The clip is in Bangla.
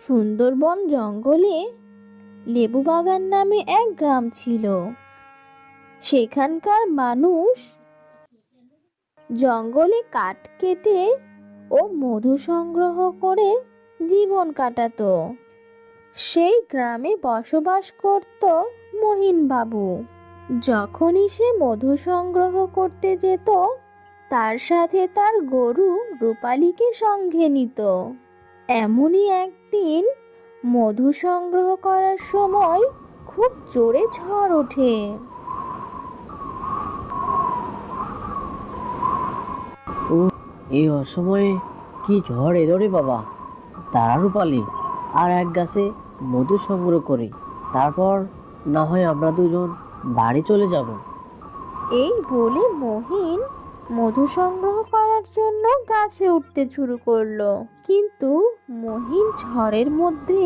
সুন্দরবন জঙ্গলে লেবু বাগান নামে এক গ্রাম ছিল। সেখানকার মানুষ জঙ্গলে কাঠ কেটে ও মধু সংগ্রহ করে জীবন কাটাতো। সেই গ্রামে বসবাস করত মহিন বাবু। যখনই সে মধু সংগ্রহ করতে যেত, তার সাথে তার গরু রূপালীকে সঙ্গে নিত। এমনই একদিন মধু সংগ্রহ করার সময় খুব জোরে ঝড় ওঠে। ও, এই অসময়ে কি ঝড় এলো রে বাবা! দাঁড়া রূপালি, আর এক গাছে মধু সংগ্রহ করি, তারপর না হয় আমরা দুজন বাড়ি চলে যাব। এই বলে মহিন মধু সংগ্রহ করার জন্য গাছে উঠতে শুরু করলো, কিন্তু মহিন ঝড়ের মধ্যে